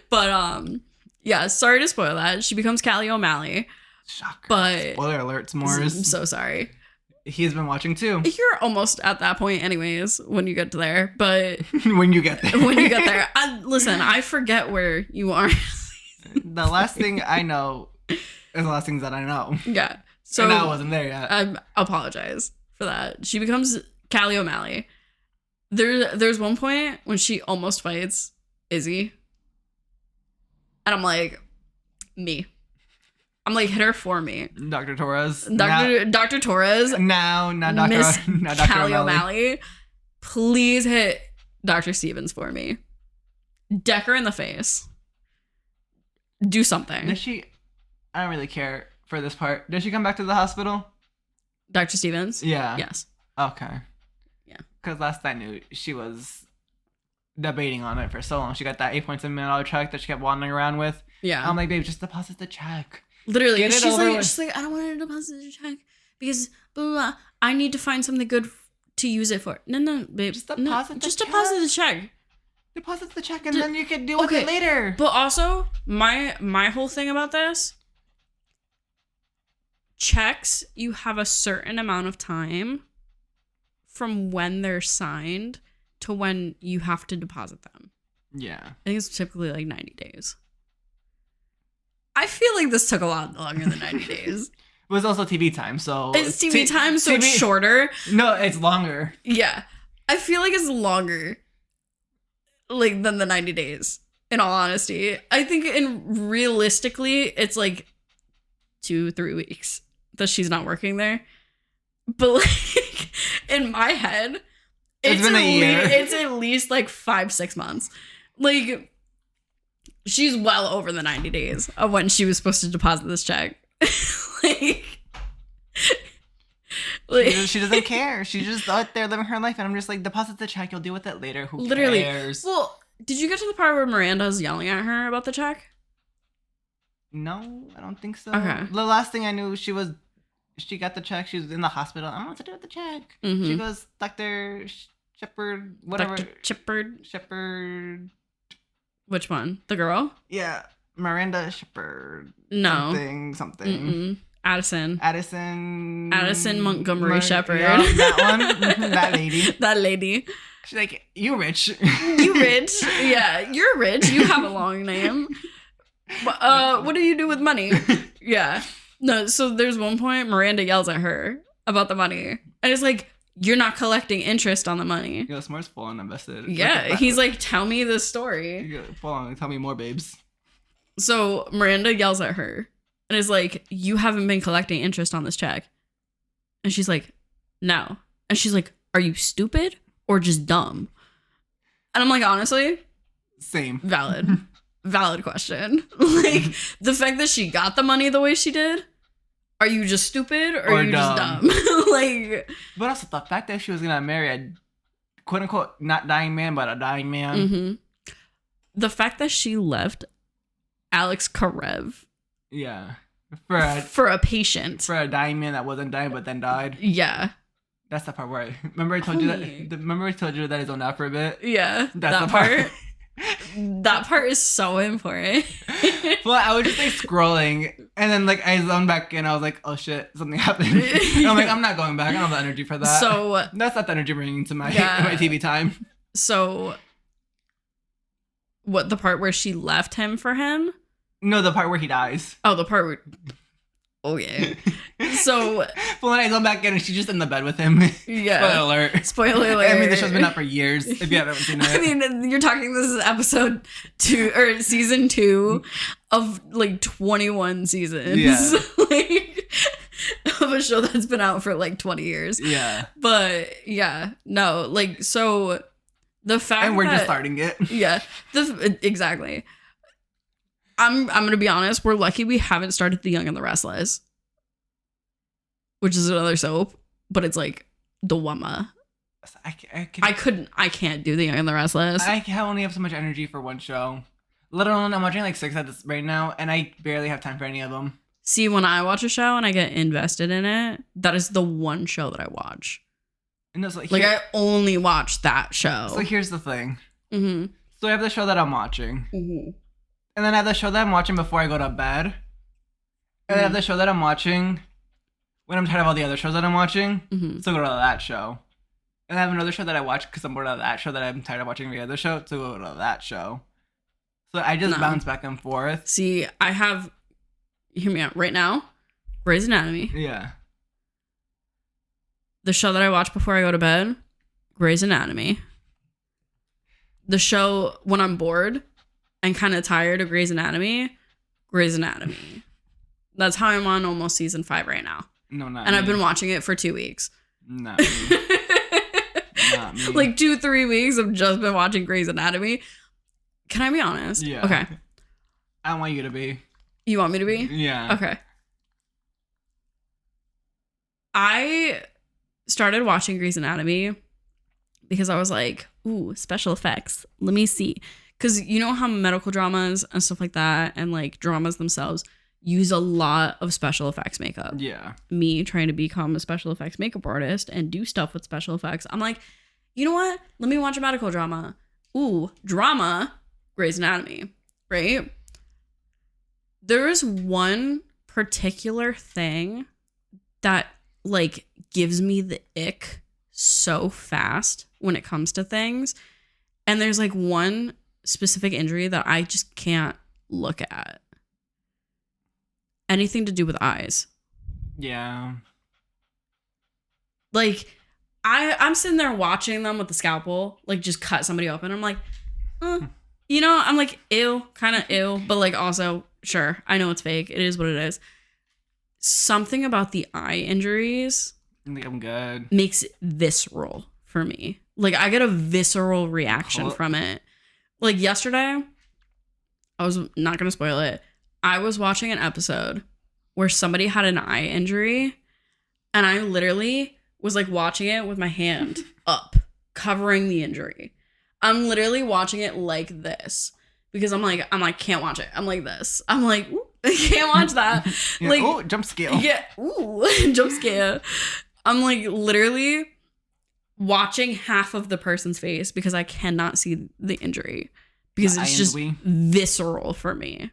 Speaker 1: But yeah, sorry to spoil that. She becomes Callie O'Malley.
Speaker 2: Shocker.
Speaker 1: But
Speaker 2: spoiler alert, s'mores.
Speaker 1: I'm so sorry.
Speaker 2: He's been watching too.
Speaker 1: You're almost at that point anyways when you get to there, but
Speaker 2: when you get there.
Speaker 1: When you get there. Listen, I forget where you are.
Speaker 2: The last thing I know is the last things that I know.
Speaker 1: Yeah. So
Speaker 2: and I wasn't there yet.
Speaker 1: I apologize for that. She becomes Callie O'Malley. There's one point when she almost fights Izzy. And I'm like, me. I'm like, hit her for me.
Speaker 2: Dr. Torres.
Speaker 1: Dr. Torres.
Speaker 2: Now, not Dr.
Speaker 1: Miss
Speaker 2: Callie
Speaker 1: O'Malley. Please hit Dr. Stevens for me. Deck her in the face. Do something.
Speaker 2: Did she? I don't really care for this part. Did she come back to the hospital?
Speaker 1: Dr. Stevens?
Speaker 2: Yeah.
Speaker 1: Yes.
Speaker 2: Okay.
Speaker 1: Yeah.
Speaker 2: Because last I knew, she was debating on it for so long. She got that $8.7 million check that she kept wandering around with.
Speaker 1: Yeah.
Speaker 2: I'm like, babe, just deposit the check.
Speaker 1: Literally,
Speaker 2: Get it
Speaker 1: she's
Speaker 2: over
Speaker 1: like,
Speaker 2: with.
Speaker 1: I don't want to deposit the check because blah, blah, blah. I need to find something good to use it for. No, babe.
Speaker 2: Just deposit the check.
Speaker 1: Deposit the check.
Speaker 2: Deposit the check and then you can deal with it later.
Speaker 1: But also, my whole thing about this, checks, you have a certain amount of time from when they're signed to when you have to deposit them.
Speaker 2: Yeah.
Speaker 1: I think it's typically like 90 days. I feel like this took a lot longer than 90 days.
Speaker 2: It was also TV time, so...
Speaker 1: It's TV time, so it's shorter.
Speaker 2: No, it's longer.
Speaker 1: Yeah. I feel like it's longer, like, than the 90 days, in all honesty. I think realistically, it's like 2-3 weeks that she's not working there. But, like, in my head,
Speaker 2: it's been a year.
Speaker 1: It's at least, like, 5-6 months. Like... She's well over the 90 days of when she was supposed to deposit this check.
Speaker 2: She doesn't care. She's just out there living her life, and I'm just like, deposit the check. You'll deal with it later. Who cares?
Speaker 1: Well, did you get to the part where Miranda's yelling at her about the check?
Speaker 2: No, I don't think so.
Speaker 1: Okay.
Speaker 2: The last thing I knew, she got the check. She was in the hospital. I don't know what to do with the check. Mm-hmm. She goes, Dr. Shepard, whatever.
Speaker 1: Dr.
Speaker 2: Shepard.
Speaker 1: Which one? The girl?
Speaker 2: Yeah. Miranda Shepard.
Speaker 1: No.
Speaker 2: Something.
Speaker 1: Addison
Speaker 2: Shepard.
Speaker 1: Montgomery Shepard.
Speaker 2: Yeah, that one. That lady.
Speaker 1: That lady.
Speaker 2: She's like, you rich.
Speaker 1: You rich. Yeah, you're rich. You have a long name. What do you do with money? Yeah. No, so there's one point Miranda yells at her about the money. And it's like, you're not collecting interest on the money.
Speaker 2: Yo, Smart's full on invested.
Speaker 1: Yeah, he's like, tell me the story.
Speaker 2: Full on, tell me more, babes.
Speaker 1: So Miranda yells at her and is like, you haven't been collecting interest on this check. And she's like, no. And she's like, are you stupid or just dumb? And I'm like, honestly,
Speaker 2: same.
Speaker 1: Valid question. Like, the fact that she got the money the way she did, are you just stupid or are you
Speaker 2: dumb.
Speaker 1: just dumb? Like,
Speaker 2: but also the fact that she was gonna marry a quote unquote not dying man, but a dying man.
Speaker 1: Mm-hmm. The fact that she left Alex Karev.
Speaker 2: Yeah.
Speaker 1: For a patient.
Speaker 2: For a dying man that wasn't dying but then died.
Speaker 1: Yeah.
Speaker 2: That's the part where remember I told you that he's on that for a bit?
Speaker 1: Yeah.
Speaker 2: That's the part.
Speaker 1: That part is so important.
Speaker 2: Well, I was just like scrolling, and then like I zoned back in. I was like, "Oh shit, something happened." And I'm like, "I'm not going back. I don't have the energy for that."
Speaker 1: So
Speaker 2: that's not the energy bringing to my my TV time.
Speaker 1: So, what, the part where she left him for him?
Speaker 2: No, the part where he dies.
Speaker 1: Oh, the part where. Oh yeah. So.
Speaker 2: Well, then I go back in, and she's just in the bed with him.
Speaker 1: Yeah. Spoiler alert.
Speaker 2: I mean, the show's been out for years. If you haven't seen it.
Speaker 1: I mean, you're talking. This is episode 2 or season 2 of like 21 seasons.
Speaker 2: Yeah.
Speaker 1: Like, of a show that's been out for like 20 years.
Speaker 2: Yeah.
Speaker 1: But yeah, no, like, so the fact
Speaker 2: and we're just starting it.
Speaker 1: Yeah. Exactly. I'm gonna be honest. We're lucky we haven't started The Young and the Restless, which is another soap, but it's like the Wumma. I can't do The Young and the Restless.
Speaker 2: I only have so much energy for one show. Let alone I'm watching like 6 at this right now, and I barely have time for any of them.
Speaker 1: See, when I watch a show and I get invested in it, that is the one show that I watch.
Speaker 2: And it's like
Speaker 1: I only watch that show.
Speaker 2: So here's the thing.
Speaker 1: Mm-hmm.
Speaker 2: So I have the show that I'm watching.
Speaker 1: Mm-hmm.
Speaker 2: And then I have the show that I'm watching before I go to bed. And then I have the show that I'm watching when I'm tired of all the other shows that I'm watching.
Speaker 1: Mm-hmm.
Speaker 2: So go to that show. And I have another show that I watch because I'm bored of that show that I'm tired of watching the other show. So go to that show. So I just bounce back and forth.
Speaker 1: See, I have... Hear me out. Right now, Grey's Anatomy.
Speaker 2: Yeah.
Speaker 1: The show that I watch before I go to bed, Grey's Anatomy. The show when I'm bored and kind of tired of Grey's Anatomy, Grey's Anatomy. That's how I'm on almost season 5 right now.
Speaker 2: No, not
Speaker 1: and
Speaker 2: me.
Speaker 1: I've been watching it for 2 weeks.
Speaker 2: Not me. Not me.
Speaker 1: Like 2-3 weeks I've just been watching Grey's Anatomy. Can I be honest?
Speaker 2: Yeah.
Speaker 1: Okay.
Speaker 2: I want you to be.
Speaker 1: You want me to be?
Speaker 2: Yeah.
Speaker 1: Okay. I started watching Grey's Anatomy because I was like, ooh, special effects. Let me see. Because you know how medical dramas and stuff like that and like dramas themselves use a lot of special effects makeup.
Speaker 2: Yeah.
Speaker 1: Me trying to become a special effects makeup artist and do stuff with special effects. I'm like, you know what? Let me watch a medical drama. Ooh, drama, Grey's Anatomy, right? There is one particular thing that like gives me the ick so fast when it comes to things. And there's like one specific injury that I just can't look at. Anything to do with eyes.
Speaker 2: Yeah.
Speaker 1: Like I'm sitting there watching them with the scalpel, like just cut somebody open. I'm like, you know, I'm like, ew, kind of ew, but like also, sure, I know it's fake. It is what it is. Something about the eye injuries
Speaker 2: I think I'm good.
Speaker 1: makes it visceral for me. Like I get a visceral reaction from it. Like yesterday, I was not going to spoil it. I was watching an episode where somebody had an eye injury and I literally was like watching it with my hand up, covering the injury. I'm literally watching it like this because I'm like, can't watch it. I'm like this. I'm like, I can't watch that.
Speaker 2: Yeah,
Speaker 1: like,
Speaker 2: oh, jump scare.
Speaker 1: Yeah, ooh, jump scare. I'm like literally watching half of the person's face because I cannot see the injury because it's just visceral for me.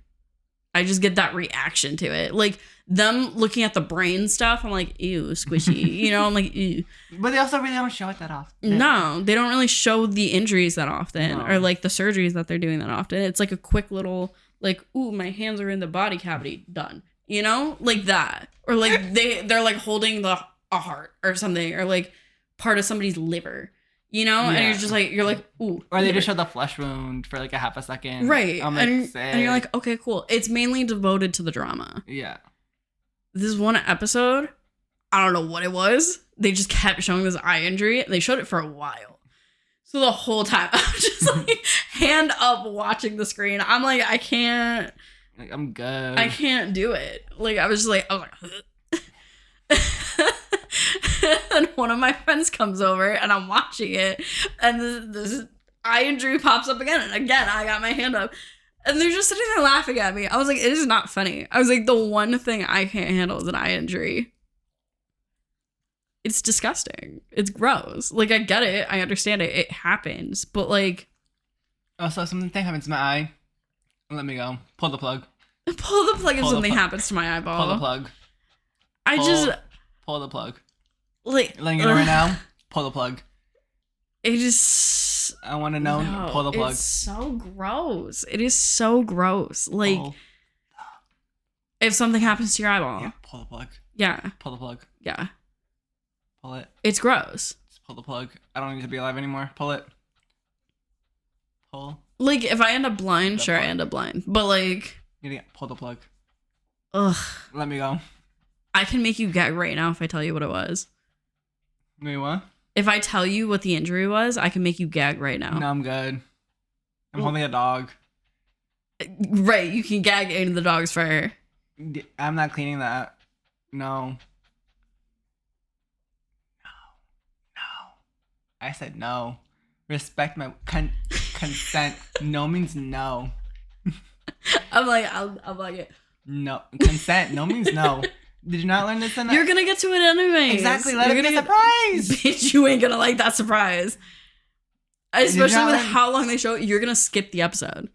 Speaker 1: I just get that reaction to it. Like them looking at the brain stuff, I'm like, ew, squishy. You know, I'm like, ew.
Speaker 2: But they also really don't show it that often.
Speaker 1: No, they don't really show the injuries that often or like the surgeries that they're doing that often. It's like a quick little, like, ooh, my hands are in the body cavity. Done. You know? Like that. Or like they're like holding a heart or something or like part of somebody's liver. You know? Yeah. And you're just like, ooh.
Speaker 2: Or they just show the flesh wound for like a half a second.
Speaker 1: Right. And you're like, okay, cool. It's mainly devoted to the drama.
Speaker 2: Yeah.
Speaker 1: This one episode, I don't know what it was. They just kept showing this eye injury. They showed it for a while. So the whole time I was just like hand up watching the screen. I'm like, I can't.
Speaker 2: Like, I'm good.
Speaker 1: I can't do it. Like I was just like, I was like, and one of my friends comes over and I'm watching it and this eye injury pops up again. And again, I got my hand up and they're just sitting there laughing at me. I was like, it is not funny. I was like, the one thing I can't handle is an eye injury. It's disgusting. It's gross. Like, I get it. I understand it. It happens. But like...
Speaker 2: Oh, so something happens to my eye. Let me go. Pull the plug.
Speaker 1: Pull the plug if something happens to my eyeball.
Speaker 2: Pull the plug. Pull the plug.
Speaker 1: Like,
Speaker 2: letting you know right now. Pull the plug.
Speaker 1: It just...
Speaker 2: I want to know. No, pull the plug.
Speaker 1: It's so gross. It is so gross. Like, if something happens to your eyeball.
Speaker 2: Yeah, pull the plug.
Speaker 1: Yeah.
Speaker 2: Pull the plug.
Speaker 1: Yeah.
Speaker 2: Pull it.
Speaker 1: It's gross.
Speaker 2: Just pull the plug. I don't need to be alive anymore. Pull it. Pull.
Speaker 1: Like, if I end up blind, sure, I end up blind. But, like...
Speaker 2: Pull the plug.
Speaker 1: Ugh.
Speaker 2: Let me go.
Speaker 1: I can make you gag right now if I tell you what it was.
Speaker 2: Wait, what?
Speaker 1: If I tell you what the injury was, I can make you gag right now.
Speaker 2: No, I'm good. I'm holding a dog.
Speaker 1: Right, you can gag into the dog's fur.
Speaker 2: I'm not cleaning that. No. I said no. Respect my consent. No means no.
Speaker 1: I'm like it.
Speaker 2: No. Consent. No means no. Did you not learn this in that?
Speaker 1: You're gonna get to it anyways.
Speaker 2: Exactly. Let it be a surprise.
Speaker 1: Bitch, you ain't gonna like that surprise. Especially with how long they show it, you're gonna skip the episode.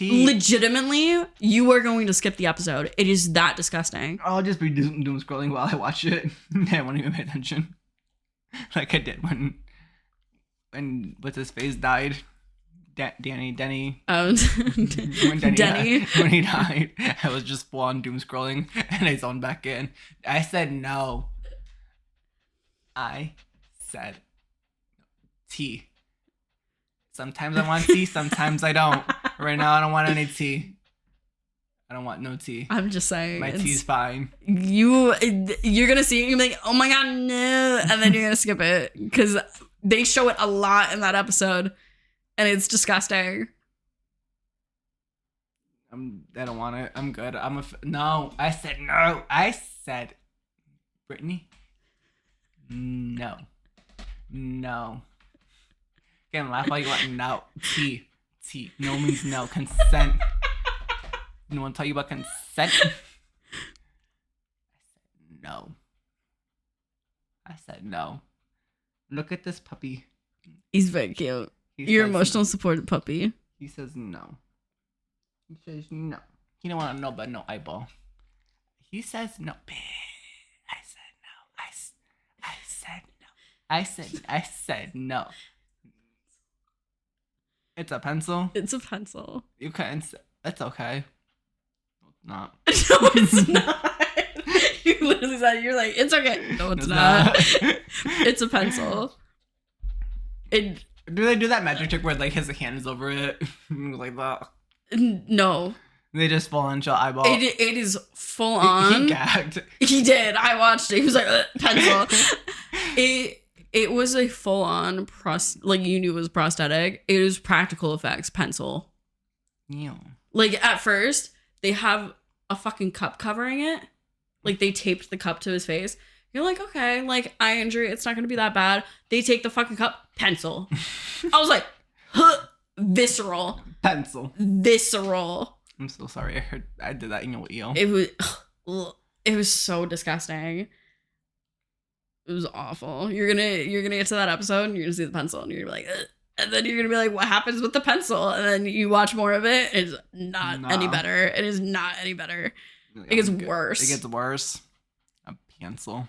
Speaker 1: Legitimately, you are going to skip the episode. It is that disgusting.
Speaker 2: I'll just be doom scrolling while I watch it. I won't even pay attention. Like I did when what's his face died. Denny.
Speaker 1: When Denny.
Speaker 2: When he died, I was just full on doom scrolling and I zoned back in. I said no. I said tea. Sometimes I want tea, sometimes I don't. Right now I don't want any tea. I don't want no tea.
Speaker 1: I'm just saying.
Speaker 2: My tea's fine.
Speaker 1: You're gonna see it and you're like, oh my god, no, and then you're gonna skip it because they show it a lot in that episode, and it's disgusting.
Speaker 2: I don't want it. I'm good. No. I said no. I said, Brittany. No. Again, laugh all you want. No. T. No means no. Consent. No one tell you about consent. I said no. I said no. Look at this puppy.
Speaker 1: He's very cute. Your emotional support puppy.
Speaker 2: He says no. He says no. He don't want to know, but no eyeball. He says no. I said no. I said no. I said no. It's a pencil.
Speaker 1: It's a pencil.
Speaker 2: You can. It's okay. No,
Speaker 1: no, it's not. You literally said, you're like, it's okay. No, it's not. It's a pencil. Do
Speaker 2: they do that magic trick where like his hand is over it, like that?
Speaker 1: No.
Speaker 2: They just fall into eyeball.
Speaker 1: It is full on.
Speaker 2: He gagged.
Speaker 1: He did. I watched it. He was like, pencil. It was a full on like you knew it was prosthetic. It was practical effects pencil.
Speaker 2: Yeah.
Speaker 1: Like at first they have a fucking cup covering it. Like they taped the cup to his face. You're like, okay, like eye injury, it's not gonna be that bad. They take the fucking cup, pencil. I was like, huh, visceral.
Speaker 2: Pencil.
Speaker 1: Visceral.
Speaker 2: I'm so sorry. I did that in your ear.
Speaker 1: It was so disgusting. It was awful. You're gonna get to that episode and you're gonna see the pencil and you're gonna be like, ugh. And then you're gonna be like, what happens with the pencil? And then you watch more of it. It's not any better. It is not any better. It gets worse.
Speaker 2: It gets worse. A pencil.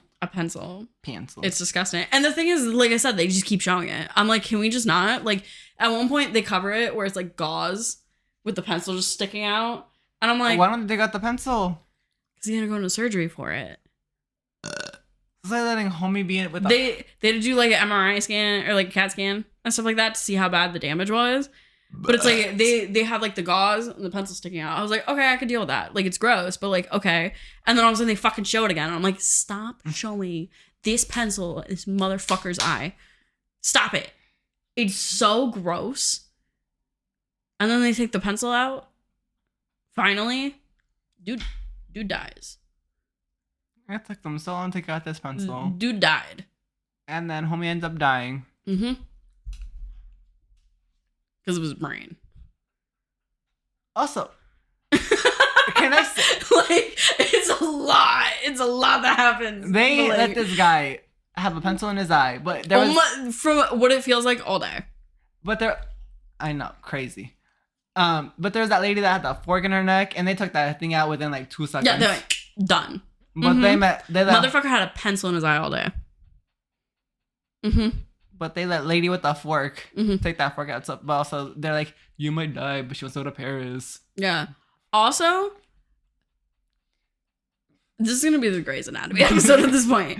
Speaker 2: It's disgusting.
Speaker 1: And the thing is, like I said, they just keep showing it. I'm like, can we just not? Like, at one point, they cover it where it's like gauze with the pencil just sticking out. And I'm like,
Speaker 2: why don't they got the pencil?
Speaker 1: Because he's gonna go into surgery for it.
Speaker 2: It's like letting homie be in it with
Speaker 1: they had to do like an MRI scan or like a CAT scan and stuff like that to see how bad the damage was. But it's like they have like the gauze and the pencil sticking out. I was like, okay, I could deal with that. Like it's gross, but like okay. And then all of a sudden they fucking show it again. And I'm like, stop showing this pencil, this motherfucker's eye. Stop it. It's so gross. And then they take the pencil out. Finally, dude dies.
Speaker 2: It took them so long to get this pencil.
Speaker 1: Dude died.
Speaker 2: And then homie ends up dying.
Speaker 1: Mm-hmm. Because it was brain.
Speaker 2: Also, can I say...
Speaker 1: like, it's a lot. It's a lot that happens.
Speaker 2: They let this guy have a pencil in his eye, but there was...
Speaker 1: From what it feels like all day.
Speaker 2: But there... I know, crazy. But there's that lady that had that fork in her neck, and they took that thing out within like 2 seconds.
Speaker 1: Yeah, they're like, done.
Speaker 2: But
Speaker 1: motherfucker had a pencil in his eye all day. Mm-hmm.
Speaker 2: But they let lady with the fork take that fork out. So, but also they're like, you might die, but she wants to go to Paris.
Speaker 1: Yeah. Also, this is gonna be the Grey's Anatomy episode at this point.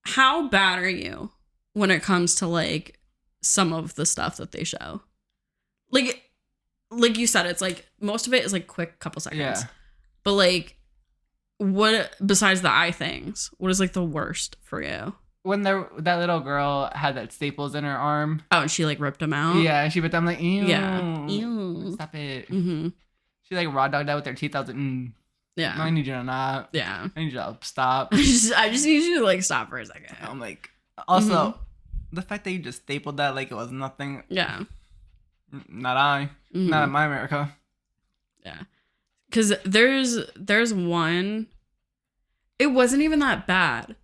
Speaker 1: How bad are you when it comes to like some of the stuff that they show? Like you said, it's like most of it is like quick couple seconds.
Speaker 2: Yeah.
Speaker 1: But like, what besides the eye things? What is like the worst for you?
Speaker 2: When that little girl had that staples in her arm.
Speaker 1: Oh, and she like ripped them out.
Speaker 2: Yeah, she ripped them like ew.
Speaker 1: Yeah. Ew.
Speaker 2: Stop it.
Speaker 1: Mm-hmm.
Speaker 2: She like raw dogged out with her teeth. I was like,
Speaker 1: yeah.
Speaker 2: I need you to not.
Speaker 1: Yeah.
Speaker 2: I need you to stop.
Speaker 1: I just need you to like stop for a second.
Speaker 2: I'm like, also, the fact that you just stapled that like it was nothing.
Speaker 1: Yeah.
Speaker 2: Not I. Not in my America.
Speaker 1: Yeah. Because there's one, it wasn't even that bad.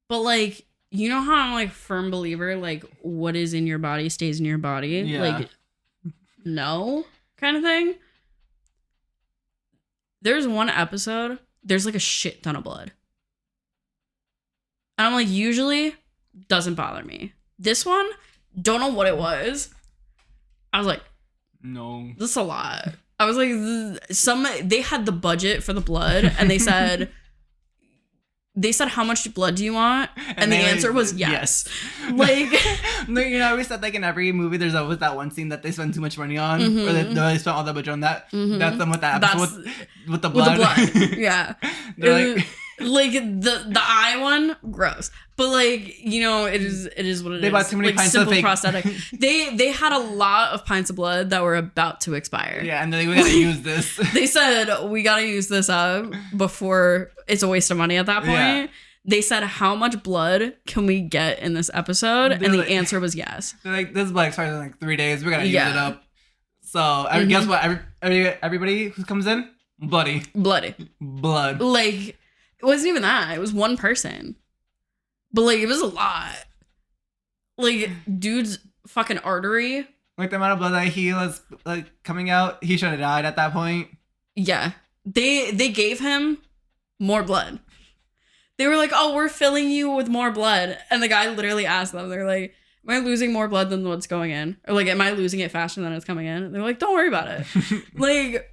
Speaker 1: But like, you know how I'm like firm believer, like what is in your body stays in your body?
Speaker 2: Yeah.
Speaker 1: Like, no kind of thing. There's one episode, there's like a shit ton of blood. And I'm like, usually doesn't bother me. This one, don't know what it was. I was like,
Speaker 2: no.
Speaker 1: this is a lot. I was like, they had the budget for the blood and they said, they said, how much blood do you want? And the answer was yes. Like,
Speaker 2: no, you know, I always said like in every movie, there's always that one scene that they spend too much money on, or they spent all that budget on that. That's them with that episode with the blood.
Speaker 1: With the blood, yeah.
Speaker 2: They're
Speaker 1: like the eye one, gross. But like, you know, it is what it is.
Speaker 2: They bought too many pints of fake
Speaker 1: prosthetic. They had a lot of pints of blood that were about to expire.
Speaker 2: Yeah, and then we gotta use this.
Speaker 1: They said we gotta use this up before it's a waste of money at that point. Yeah. They said, how much blood can we get in this episode? And the answer was yes.
Speaker 2: They're like, this blood expires in like 3 days. We gotta use it up. So guess what? Everybody who comes in, bloody.
Speaker 1: Blood. Like, it wasn't even that. It was one person. But like, it was a lot. Like, dude's fucking artery.
Speaker 2: Like the amount of blood that he was like coming out, he should have died at that point.
Speaker 1: Yeah. They gave him more blood. They were like, oh, we're filling you with more blood. And the guy literally asked them, they're like, am I losing more blood than what's going in? Or like, am I losing it faster than it's coming in? And they're like, don't worry about it. Like,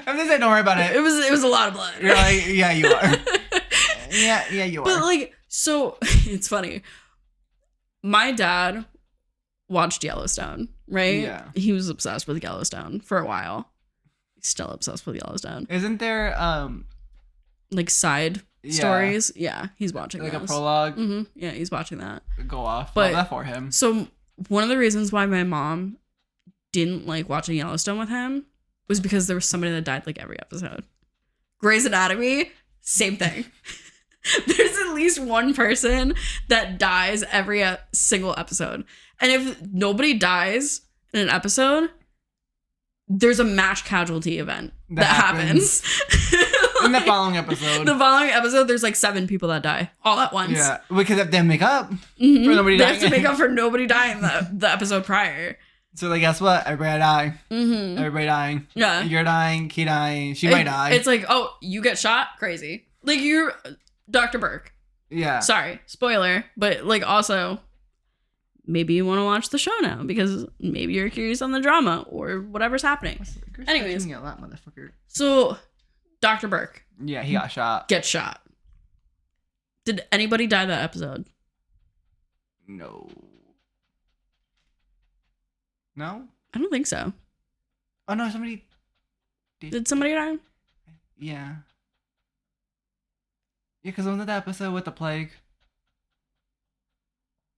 Speaker 2: I'm gonna say don't worry about it.
Speaker 1: It was a lot of blood.
Speaker 2: You're like, yeah, you are. yeah, you are.
Speaker 1: But like, so it's funny. My dad watched Yellowstone, right?
Speaker 2: Yeah.
Speaker 1: He was obsessed with Yellowstone for a while. He's still obsessed with Yellowstone.
Speaker 2: Isn't there
Speaker 1: like side stories? Yeah, he's watching
Speaker 2: like
Speaker 1: those.
Speaker 2: A prologue.
Speaker 1: Mm-hmm. Yeah, he's watching that.
Speaker 2: Go off.
Speaker 1: But
Speaker 2: love that for him.
Speaker 1: So one of the reasons why my mom didn't like watching Yellowstone with him was because there was somebody that died like every episode. Grey's Anatomy, same thing. There's at least one person that dies every single episode. And if nobody dies in an episode, there's a mass casualty event that happens.
Speaker 2: In the following episode.
Speaker 1: The following episode, there's like 7 people that die all at once.
Speaker 2: Yeah, because they have to make up for nobody dying.
Speaker 1: They have to make up for nobody dying the episode prior.
Speaker 2: So like, guess what? Everybody die.
Speaker 1: Mm-hmm.
Speaker 2: Everybody dying.
Speaker 1: Yeah.
Speaker 2: You're dying. He dying. She might die.
Speaker 1: It's like, oh, you get shot? Crazy. Like, you're Dr. Burke.
Speaker 2: Yeah.
Speaker 1: Sorry, spoiler, but like, also, maybe you want to watch the show now because maybe you're curious on the drama or whatever's happening. Anyways,
Speaker 2: a lot, motherfucker.
Speaker 1: So Dr. Burke.
Speaker 2: Yeah, he got shot.
Speaker 1: Gets shot. Did anybody die that episode?
Speaker 2: No. No?
Speaker 1: I don't think so.
Speaker 2: Oh no, somebody
Speaker 1: did somebody die?
Speaker 2: Yeah. Yeah, because wasn't that episode with the plague?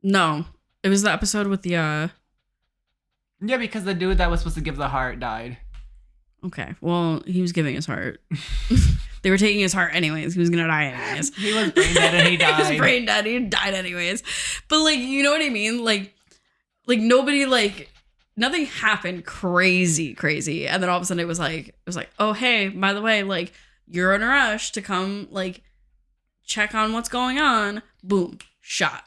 Speaker 1: No. It was the episode with the
Speaker 2: Yeah, because the dude that was supposed to give the heart died.
Speaker 1: Okay. Well, he was giving his heart. They were taking his heart anyways. He was gonna die anyways.
Speaker 2: He was brain dead and he died.
Speaker 1: He was brain dead. He died anyways. But like, you know what I mean? Like nobody, like, nothing happened crazy. And then all of a sudden it was like, oh, hey, by the way, like, you're in a rush to come, like, check on what's going on. Boom. Shot.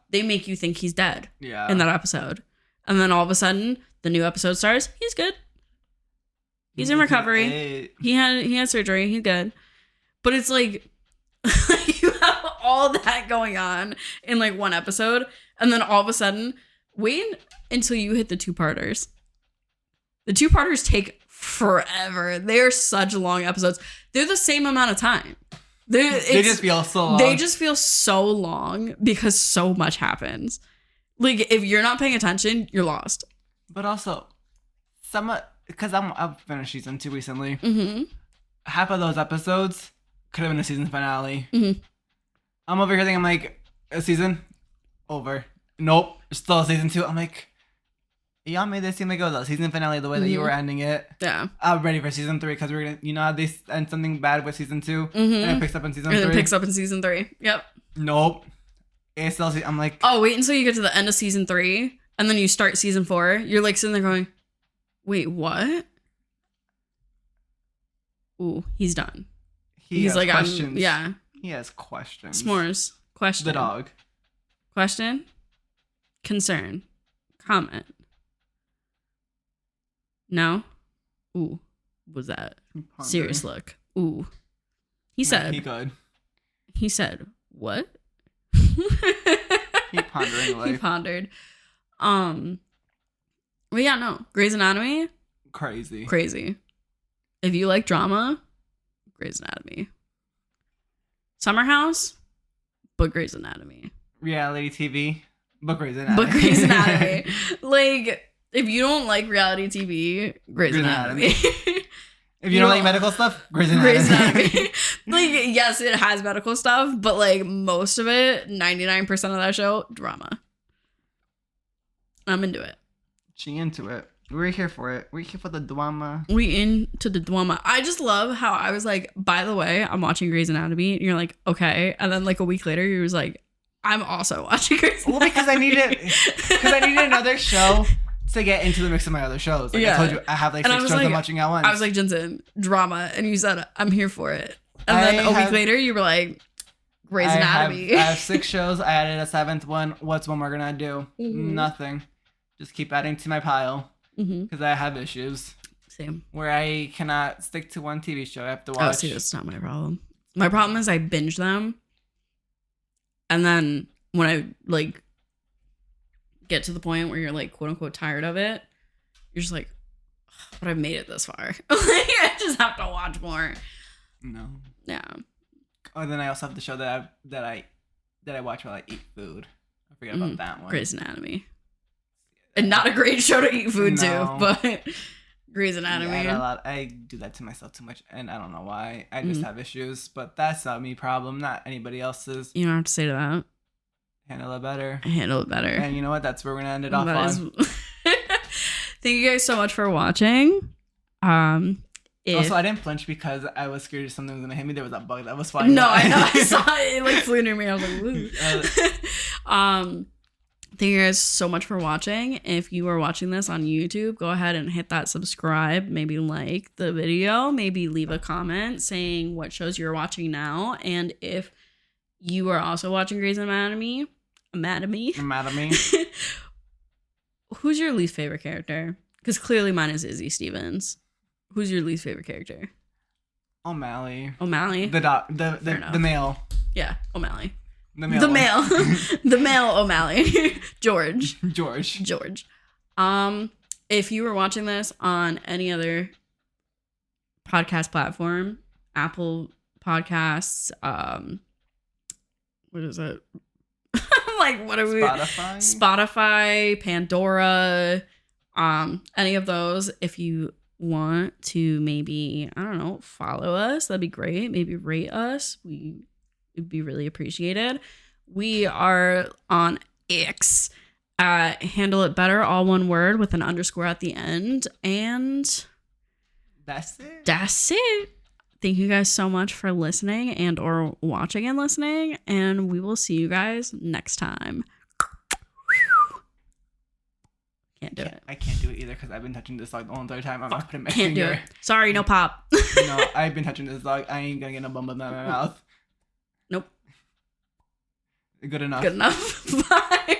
Speaker 1: They make you think he's dead.
Speaker 2: Yeah.
Speaker 1: In that episode. And then all of a sudden, the new episode starts. He's good. He's in recovery. He had surgery. He's good. But it's like, you have all that going on in like one episode. And then all of a sudden, wait until you hit the 2-parters. The 2-parters take forever. They're such long episodes. They're the same amount of time.
Speaker 2: They just feel so long.
Speaker 1: They just feel so long because so much happens. Like, if you're not paying attention, you're lost.
Speaker 2: But also, because I've finished season 2 recently.
Speaker 1: Mm-hmm.
Speaker 2: Half of those episodes could have been a season finale.
Speaker 1: Mm-hmm.
Speaker 2: I'm over here thinking, I'm like, a season? Over. Nope. Still a season 2. I'm like, y'all made this seem like it was a season finale the way that you were ending it.
Speaker 1: Yeah.
Speaker 2: I'm ready for season 3 because we're going to, how they end something bad with season 2 and it picks up in season 3.
Speaker 1: And it picks up in season 3. Yep.
Speaker 2: Nope. It's still, I'm like,
Speaker 1: oh, wait until you get to the end of season 3 and then you start season 4. You're like sitting there going, wait, what? Ooh, he's done. He's like,
Speaker 2: questions.
Speaker 1: Yeah.
Speaker 2: He has questions.
Speaker 1: S'mores. Question.
Speaker 2: The dog.
Speaker 1: Question. Concern. Comment. No? Ooh. Was that? Serious look. Ooh. He said.
Speaker 2: He good.
Speaker 1: He said, what?
Speaker 2: He pondering life.
Speaker 1: He pondered. Well, yeah, no. Grey's Anatomy. Crazy. If you like drama, Grey's Anatomy. Summer House, but Grey's Anatomy.
Speaker 2: Reality TV, but Grey's Anatomy.
Speaker 1: But Grey's Anatomy. Like, if you don't like reality TV, Grey's Anatomy.
Speaker 2: If you don't like medical stuff, Grey's Anatomy.
Speaker 1: Grey's Anatomy. Like, yes, it has medical stuff, but like most of it, 99% of that show, drama. I'm into it.
Speaker 2: She into it. We're here for it. We're here for the drama.
Speaker 1: We into the drama. I just love how I was like, by the way, I'm watching Grey's Anatomy. And you're like, okay. And then like a week later, you was like, I'm also watching Grey's Anatomy.
Speaker 2: Well, because I needed another show to get into the mix of my other shows. Like I told you, I have like 6 shows I'm watching at once.
Speaker 1: I was like, Jensen, drama. And you said, I'm here for it. And then a week later, you were like, Grey's Anatomy.
Speaker 2: I have 6 shows. I added a 7th one. What's one we're going to do? Mm-hmm. Nothing. Just keep adding to my pile. Because I have issues.
Speaker 1: Same.
Speaker 2: Where I cannot stick to one TV show. I have to watch.
Speaker 1: Oh, see, that's not my problem. My problem is I binge them. And then when I like get to the point where you're like quote unquote tired of it, you're just like, oh, but I've made it this far. I just have to watch more.
Speaker 2: No.
Speaker 1: Yeah.
Speaker 2: Oh, then I also have the show that I watch while I eat food. I forget about that one.
Speaker 1: Grey's Anatomy. And not a great show to eat food to, but Grey's Anatomy.
Speaker 2: Yeah, I do that to myself too much, and I don't know why. I just have issues, but that's not me problem, not anybody else's.
Speaker 1: You don't have to say to that.
Speaker 2: Handle it better.
Speaker 1: Handle it better.
Speaker 2: And you know what? That's where we're gonna end it off on.
Speaker 1: Thank you guys so much for watching.
Speaker 2: Also, I didn't flinch because I was scared something was gonna hit me. There was a bug that was flying.
Speaker 1: No, I know. I saw it. It like flew near me. I was like, woo. Thank you guys so much for watching. If you are watching this on YouTube, go ahead and hit that subscribe. Maybe like the video. Maybe leave a comment saying what shows you're watching now. And if you are also watching Grey's Anatomy, who's your least favorite character? Because clearly mine is Izzy Stevens. Who's your least favorite character?
Speaker 2: O'Malley.
Speaker 1: The
Speaker 2: male.
Speaker 1: Yeah, O'Malley.
Speaker 2: The male.
Speaker 1: The male O'Malley. George. If you were watching this on any other podcast platform, Apple Podcasts, what is it? Like, what are we? Spotify, Pandora, any of those. If you want to maybe, I don't know, follow us, that'd be great. Maybe rate us. It'd be really appreciated. We are on X. Handle it better, all one word with an underscore at the end. And
Speaker 2: that's it.
Speaker 1: Thank you guys so much for listening and or watching and listening. And we will see you guys next time. Can't do it.
Speaker 2: I can't do it either because I've been touching this dog the whole entire time. I'm not putting my
Speaker 1: Can't
Speaker 2: finger.
Speaker 1: do it. Sorry, no pop.
Speaker 2: No, I've been touching this dog. I ain't gonna get no bum in my mouth.
Speaker 1: Nope.
Speaker 2: Good enough.
Speaker 1: Bye.